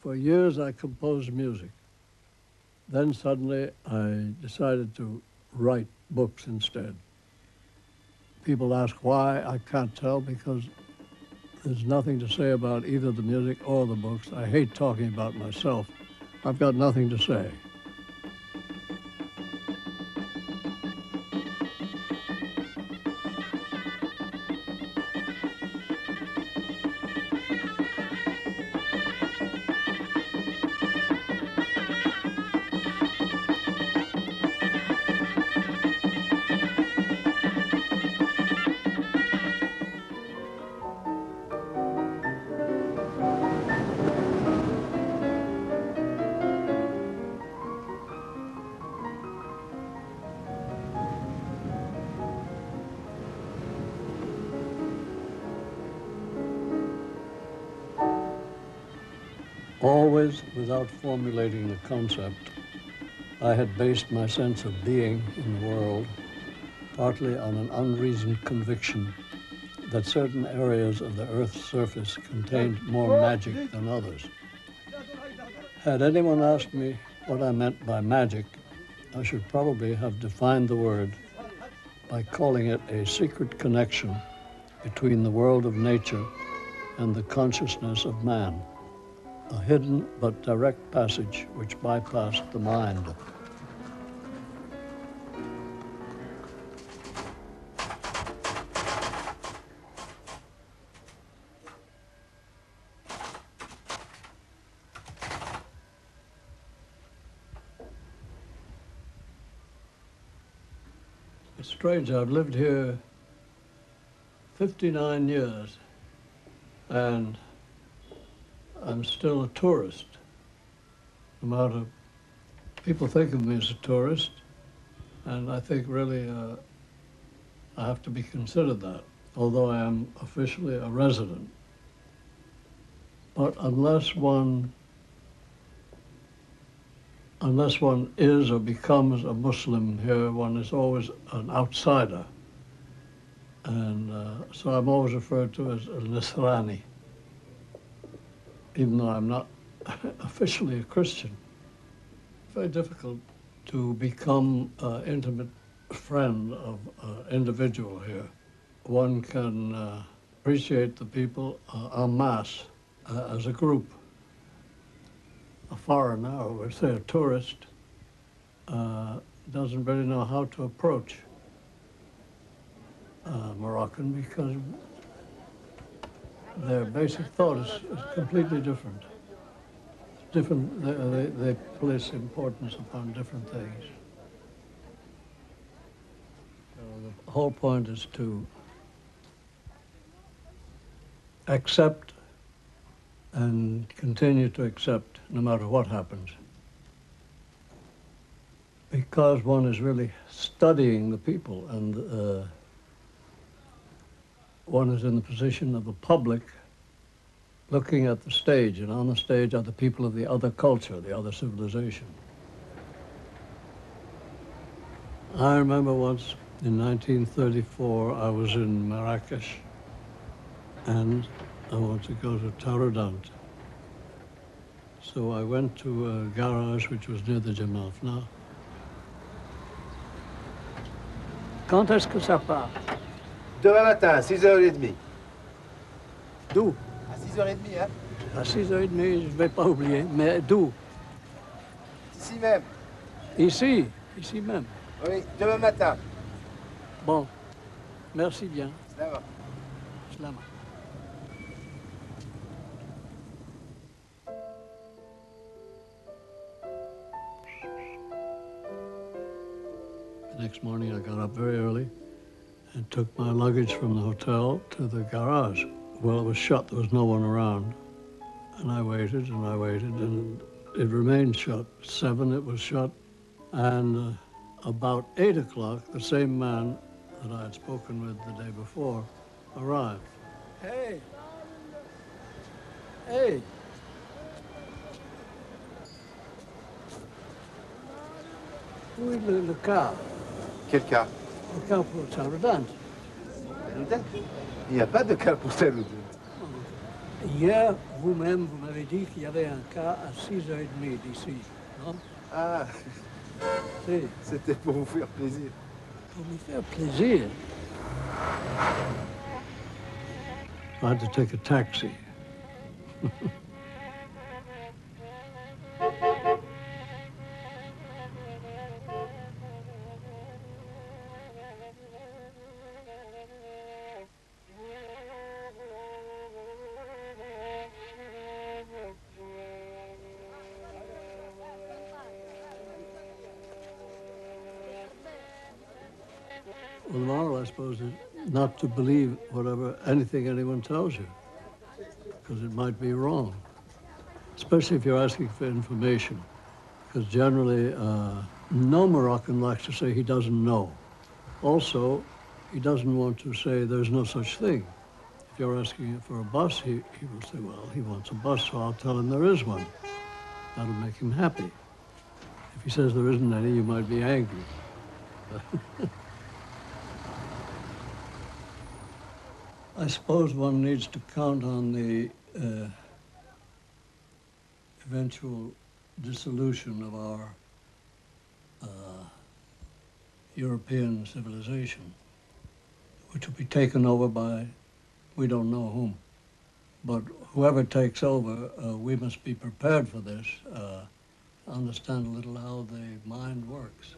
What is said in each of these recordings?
For years I composed music. Then suddenly I decided to write books instead. People ask why. I can't tell, because there's nothing to say about either the music or the books. I hate talking about myself. I've got nothing to say. Always, without formulating the concept, I had based my sense of being in the world partly on an unreasoned conviction that certain areas of the Earth's surface contained more magic than others. Had anyone asked me what I meant by magic, I should probably have defined the word by calling it a secret connection between the world of nature and the consciousness of man. A hidden but direct passage which bypassed the mind. It's strange, I've lived here 59 years, and I'm still a tourist. No matter, people think of me as a tourist, and I think really I have to be considered that, although I am officially a resident. But unless one is or becomes a Muslim here, one is always an outsider. And so I'm always referred to as a Nasrani, even though I'm not officially a Christian. It's very difficult to become an intimate friend of an individual here. One can appreciate the people en masse as a group. A foreigner, or say a tourist, doesn't really know how to approach Moroccan, because their basic thought is completely different. They place importance upon different things. So the whole point is to accept and continue to accept no matter what happens. Because one is really studying the people, and one is in the position of the public looking at the stage, and on the stage are the people of the other culture, the other civilization. I remember once in 1934, I was in Marrakesh, and I wanted to go to Taroudant. So I went to a garage which was near the Jamalfna. Quand est-ce que ça part? Demain matin, 6h30. D'où? À 6h30, hein? À 6h30, je ne vais pas oublier, mais d'où? Ici même. Ici même. Oui, demain matin. Bon, merci bien. Slama. Slama. The next morning I got up very early and took my luggage from the hotel to the garage. Well, it was shut, there was no one around. And I waited, and it remained shut. 7, it was shut. And about 8 o'clock, the same man that I had spoken with the day before arrived. Hey! Hey! Où est le car? Quel car? Le car pour Taroudant. Il n'y a pas de car pour Taroudant. Hier, vous-même, vous m'avez dit qu'il y avait un cas à 6h30 d'ici, non? Ah, Si, c'était pour vous faire plaisir. pour me faire plaisir. I had to take a taxi. Well, the moral, I suppose, is not to believe anything anyone tells you, because it might be wrong, especially if you're asking for information, because generally no Moroccan likes to say he doesn't know. Also, he doesn't want to say there's no such thing. If you're asking for a bus, he will say, well, he wants a bus, so I'll tell him there is one. That'll make him happy. If he says there isn't any, you might be angry. I suppose one needs to count on the eventual dissolution of our European civilization, which will be taken over by we don't know whom. But whoever takes over, we must be prepared for this, understand a little how the mind works.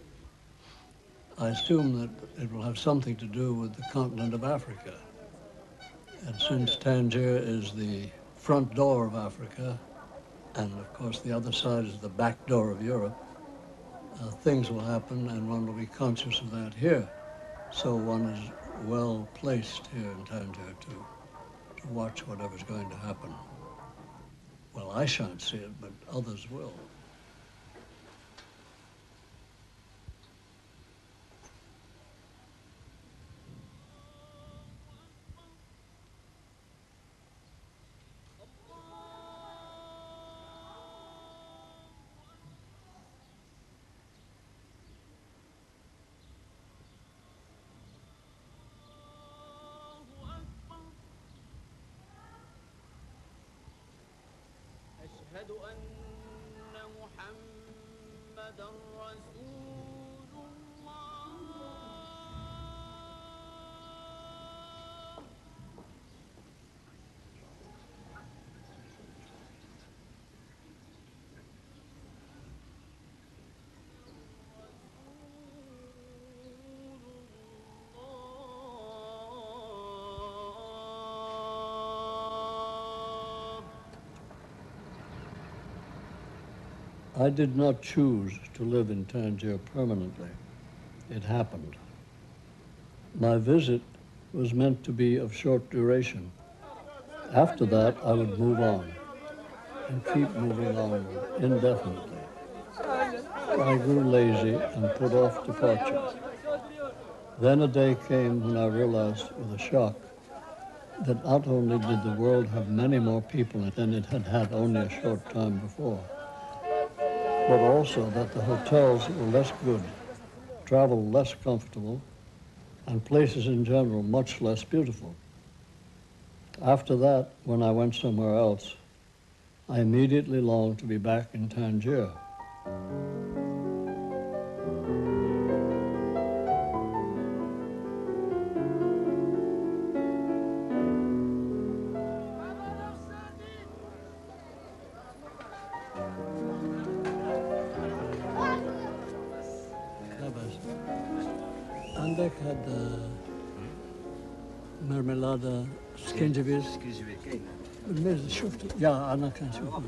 I assume that it will have something to do with the continent of Africa. And since Tangier is the front door of Africa, and of course the other side is the back door of Europe, things will happen and one will be conscious of that here. So one is well placed here in Tangier to watch whatever's going to happen. Well, I shan't see it, but others will. أشهد أن محمدًا رسول الله. I did not choose to live in Tangier permanently. It happened. My visit was meant to be of short duration. After that, I would move on and keep moving onward indefinitely. I grew lazy and put off departure. Then a day came when I realized with a shock that not only did the world have many more people than it had had only a short time before, but also that the hotels were less good, travel less comfortable, and places in general much less beautiful. After that, when I went somewhere else, I immediately longed to be back in Tangier. عندك هاد مرملادة سكنجبيل بالميز شفته يا أنا كان شوفه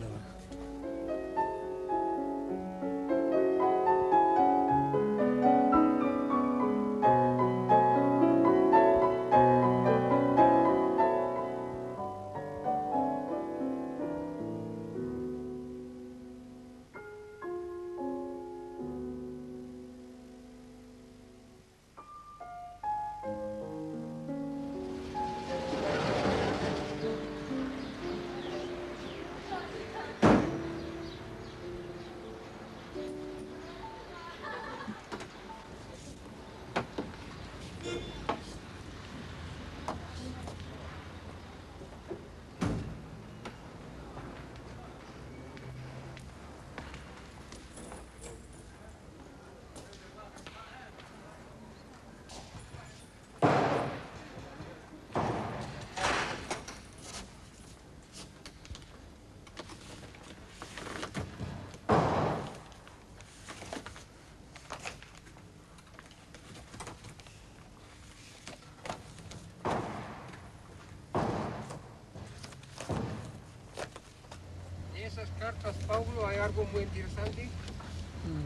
esas cartas, Pablo, hay algo muy interesante?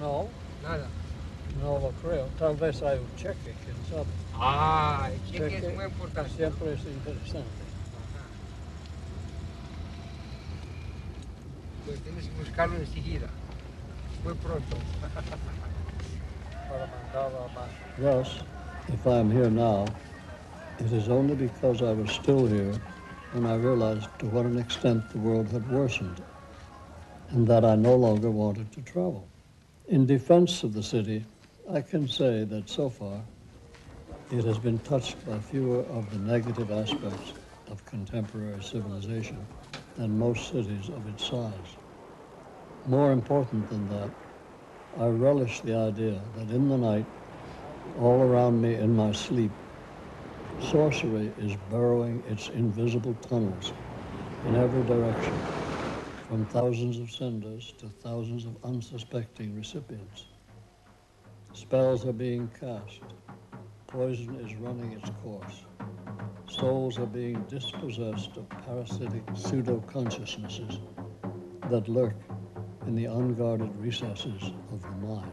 No, Nada. no lo creo. Tal vez hay un cheque, quién sabe. Ah, el cheque es muy importante. Siempre es interesante. Ajá. Pues tienes que buscarlo enseguida, muy pronto. Para mandarlo a Baja. Thus, if I am here now, it is only because I was still here when I realized to what an extent the world had worsened and that I no longer wanted to travel. In defense of the city, I can say that so far it has been touched by fewer of the negative aspects of contemporary civilization than most cities of its size. More important than that, I relish the idea that in the night, all around me in my sleep, sorcery is burrowing its invisible tunnels in every direction, from thousands of senders to thousands of unsuspecting recipients. Spells are being cast. Poison is running its course. Souls are being dispossessed of parasitic pseudo-consciousnesses that lurk in the unguarded recesses of the mind.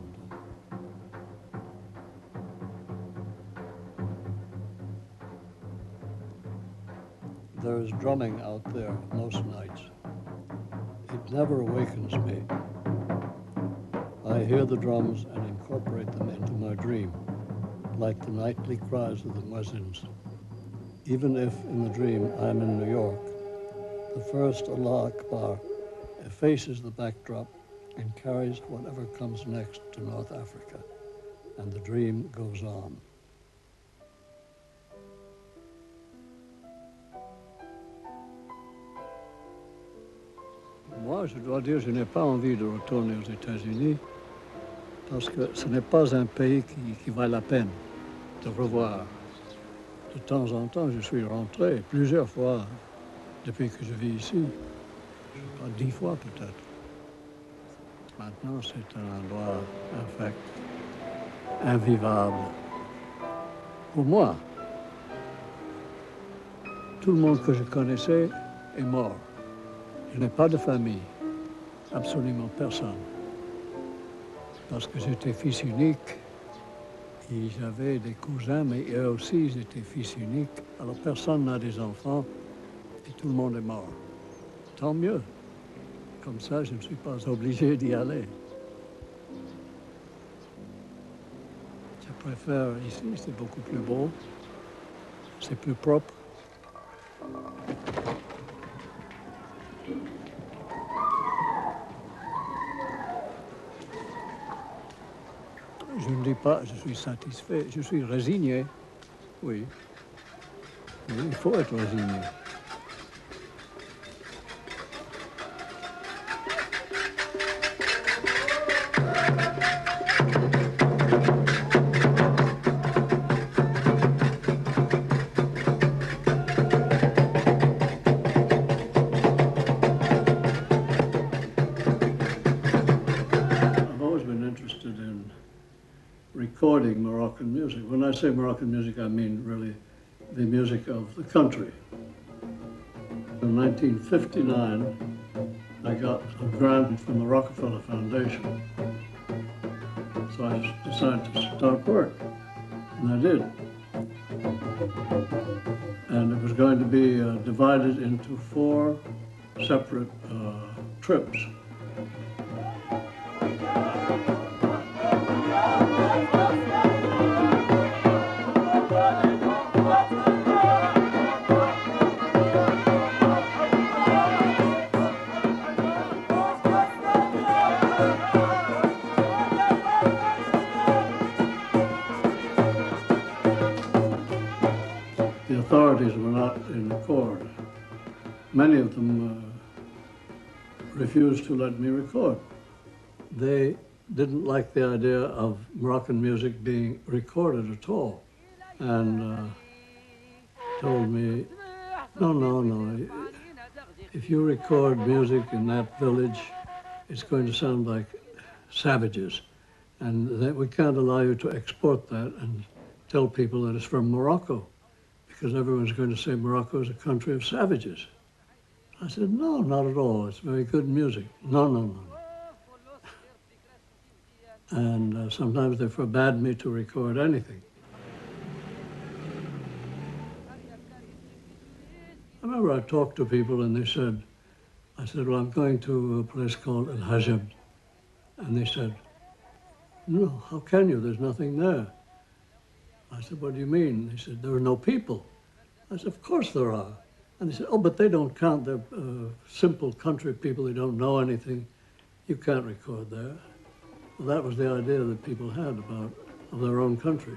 There is drumming out there most nights. It never awakens me. I hear the drums and incorporate them into my dream, like the nightly cries of the muezzins. Even if in the dream I am in New York, the first Allah Akbar effaces the backdrop and carries whatever comes next to North Africa, and the dream goes on. Moi, je dois dire, je n'ai pas envie de retourner aux États-Unis parce que ce n'est pas un pays qui vaut la peine de revoir. De temps en temps, je suis rentré plusieurs fois depuis que je vis ici. Je sais pas, 10 fois peut-être. Maintenant, c'est un endroit infect, invivable. Pour moi, tout le monde que je connaissais est mort. Je n'ai pas de famille, absolument personne. Parce que j'étais fils unique et j'avais des cousins, mais eux aussi ils étaient fils uniques. Alors personne n'a des enfants et tout le monde est mort. Tant mieux. Comme ça, je ne suis pas obligé d'y aller. Je préfère ici, c'est beaucoup plus beau, c'est plus propre. Je ne dis pas je suis satisfait, je suis résigné, oui. Oui, il faut être résigné. Recording Moroccan music. When I say Moroccan music, I mean really the music of the country. In 1959, I got a grant from the Rockefeller Foundation. So I decided to start work, and I did. And it was going to be divided into 4 separate trips. The authorities were not in accord. Many of them refused to let me record. They didn't like the idea of Moroccan music being recorded at all, and told me, no, if you record music in that village, it's going to sound like savages, and that we can't allow you to export that and tell people that it's from Morocco, because everyone's going to say Morocco is a country of savages. I said, no, not at all. It's very good music. No, no, no. And sometimes they forbade me to record anything. I remember I talked to people and they said, I said, well, I'm going to a place called El Hajab. And they said, no, how can you? There's nothing there. I said, what do you mean? They said, there are no people. I said, of course there are. And they said, oh, but they don't count. They're simple country people. They don't know anything. You can't record there. Well, that was the idea that people had of their own country.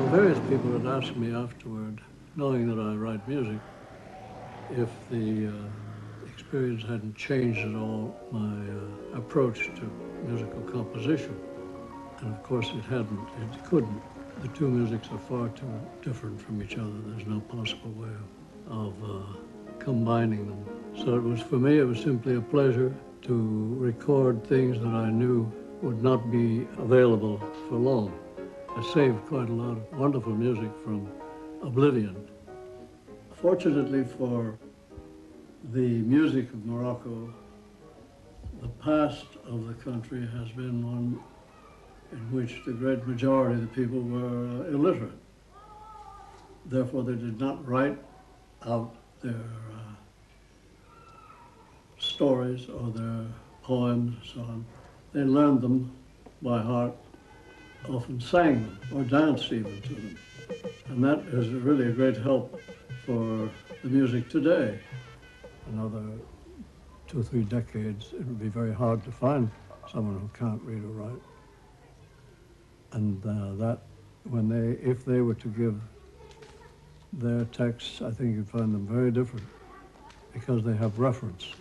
Various people had asked me afterward, knowing that I write music, if the experience hadn't changed at all my approach to musical composition. And of course it hadn't, it couldn't. The two musics are far too different from each other. There's no possible way of combining them. So it was, for me, it was simply a pleasure to record things that I knew would not be available for long. I saved quite a lot of wonderful music from oblivion. Fortunately for the music of Morocco, the past of the country has been one in which the great majority of the people were illiterate. Therefore, they did not write out their stories or their poems and so on. They learned them by heart, often sang them or danced even to them. And that is really a great help for the music today. Another 2 or 3 decades, it would be very hard to find someone who can't read or write. And that, if they were to give their texts, I think you'd find them very different because they have reference.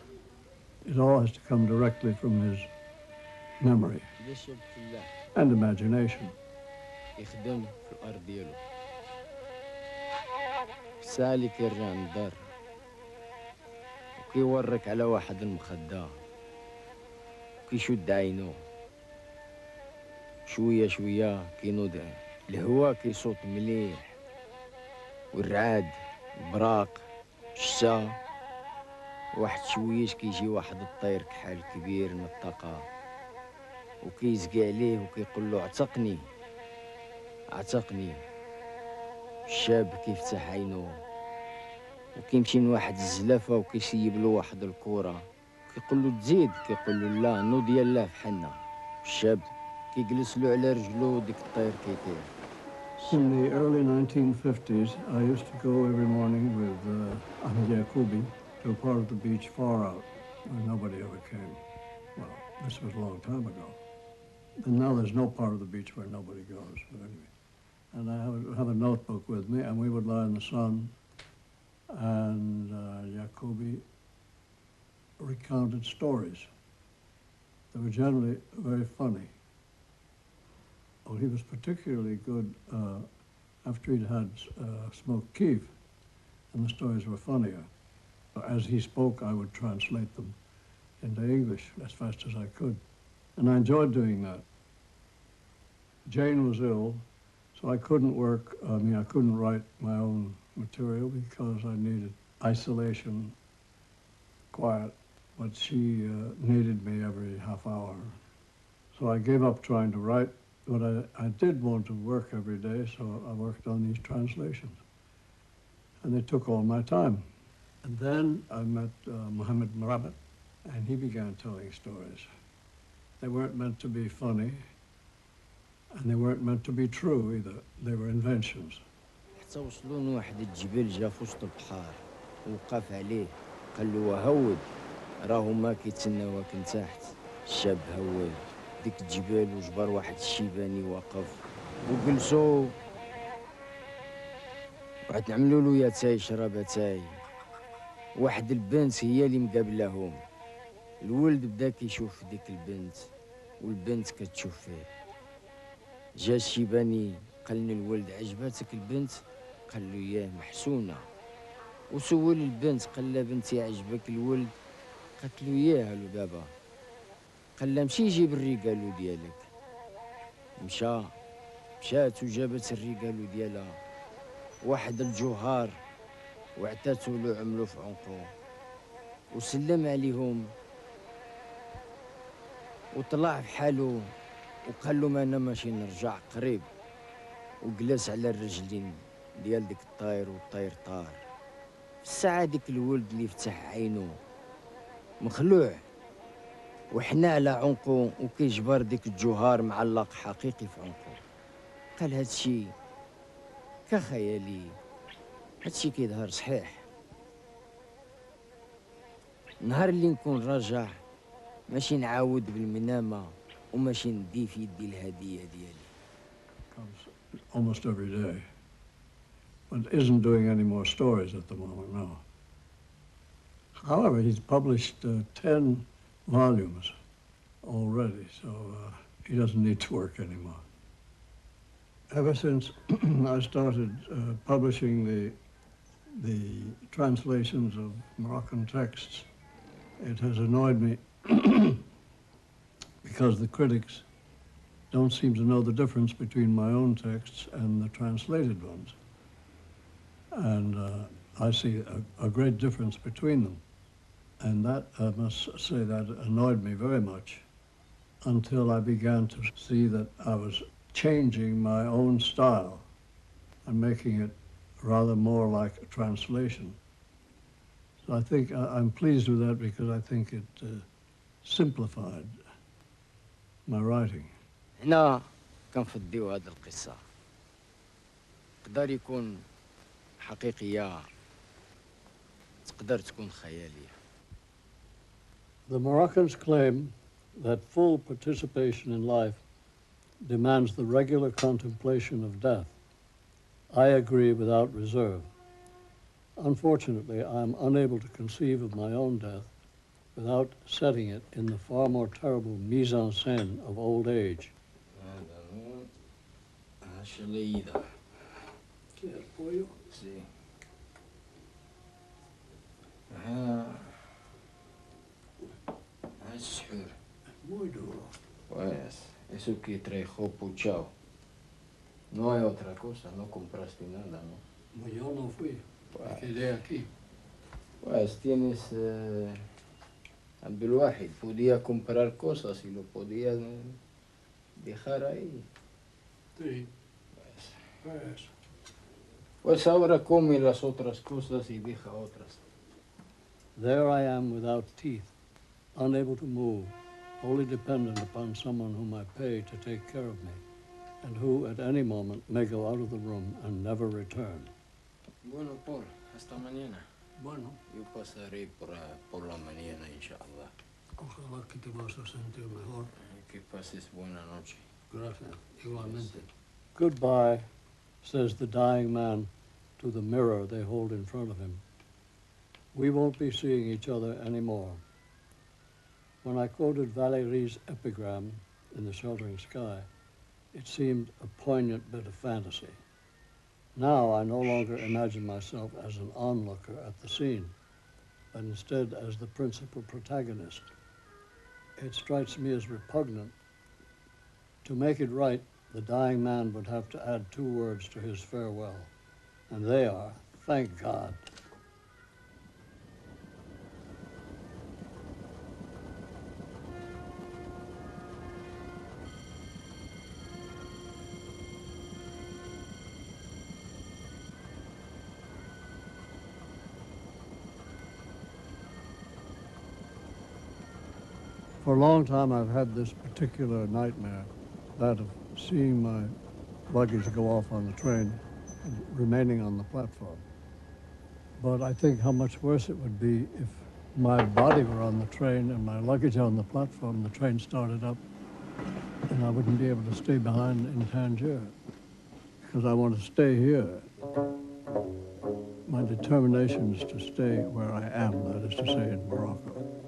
It all has to come directly from his memory and imagination. يخدم في الأرض ديالو سالي كيرجع من الدار وكيورك على واحد المخدة وكيشد عينو شوية شوية كينوض الهوا كيصوت مليح والرعاد البراق الشتا واحد شويش كيجي واحد الطير كحال كبير نطاقة وكيزقي عليه وكيقول له اعتقني اعتقني. الشاب كيفتح عينو وكيمشي من واحد الزلافة وكيسيب له واحد الكورة كيقول له تزيد كيقول له لا نو ديال الله فحنا. الشاب كيجلس له على رجلو وديك الطير كيطير. In the early 1950s, I used to go every morning with Ahmed Yacoubi to a part of the beach far out where nobody ever came. Well, this was a long time ago. And now there's no part of the beach where nobody goes, but anyway. And I would have a notebook with me, and we would lie in the sun, and Yacoubi recounted stories. They were generally very funny. Well, he was particularly good after he'd had smoked keef, and the stories were funnier. As he spoke, I would translate them into English as fast as I could. And I enjoyed doing that. Jane was ill, so I couldn't work. I couldn't write my own material because I needed isolation, quiet, but she needed me every half hour. So I gave up trying to write, but I did want to work every day, so I worked on these translations. And they took all my time. And then I met Mohammed Marabat, and he began telling stories. They weren't meant to be funny, and they weren't meant to be true either. They were inventions. حتى وصلوا لواحد الجبل جا في وسط البحر وقف عليه قال له هود راهو ما كيتسناوك من تحت. الشاب هود ديك الجبال وجبر واحد الشيباني وقف وجلسوا وعاد نعملوا له يا تاي شرب تاي. واحد البنت هي اللي مقابلهم. الولد بدا كيشوف ديك البنت والبنت كتشوف فيه. جا الشيباني قال للولد عجباتك البنت؟ قال له ياه محسونه. وسول البنت قال لها بنتي عجبك الولد؟ قالت له ياه له دابا. قال لها مشي جيب الريقالو ديالك. مشات وجابت الريقالو ديالها واحد الجوهر وعطاتو له عملو في عنقو وسلم عليهم وطلع في حالو وقال لهم انا ماشي نرجع قريب. وجلس على الرجلين ديال ديك الطاير والطاير طار. في الساعه ديك الولد اللي فتح عينو مخلوع وحنا على عنقو وكيجبر ديك الجوهر معلق حقيقي في عنقو. قال هادشي كخيالي، هادشي كيظهر صحيح. نهار اللي نكون راجع ماشي نعاود بالمنامة وماشي ندي في يدي الهدية ديالي. Comes almost every day, but isn't doing any more stories at the moment, no. However, he's published 10 volumes already, so he doesn't need to work anymore. Ever since I started publishing the translations of Moroccan texts, it has annoyed me because the critics don't seem to know the difference between my own texts and the translated ones. And I see a great difference between them. And that, I must say, that annoyed me very much until I began to see that I was changing my own style and making it rather more like a translation. So I think I'm pleased with that because I think it simplified my writing. هنا كنفضيو هاد القصة تقدر يكون حقيقية تقدر تكون خيالية. The Moroccans claim that full participation in life demands the regular contemplation of death. I agree without reserve. Unfortunately, I am unable to conceive of my own death without setting it in the far more terrible mise-en-scène of old age. Sí. السحور. Muy duro. Pues, eso que trajo puchao. No hay otra cosa, no compraste nada, ¿no? Yo no fui, me quedé aquí. Pues tienes Abdulwahid, podía comprar cosas y lo podía dejar ahí. Sí. Pues ahora come las otras cosas y deja otras. There I am without teeth, unable to move, wholly dependent upon someone whom I pay to take care of me, and who at any moment may go out of the room and never return. Bueno, Paul, hasta mañana. Bueno, Yo pasaré por la mañana, inshallah. ojalá que te vas a sentir mejor. Que pases buena noche. Gracias, igualmente. Goodbye, says the dying man to the mirror they hold in front of him. We won't be seeing each other anymore. When I quoted Valérie's epigram in The Sheltering Sky, it seemed a poignant bit of fantasy. Now I no longer imagine myself as an onlooker at the scene, but instead as the principal protagonist. It strikes me as repugnant. To make it right, the dying man would have to add 2 words to his farewell, and they are, thank God. For a long time, I've had this particular nightmare, that of seeing my luggage go off on the train remaining on the platform. But I think how much worse it would be if my body were on the train and my luggage on the platform, the train started up, and I wouldn't be able to stay behind in Tangier because I want to stay here. My determination is to stay where I am, that is to say in Morocco.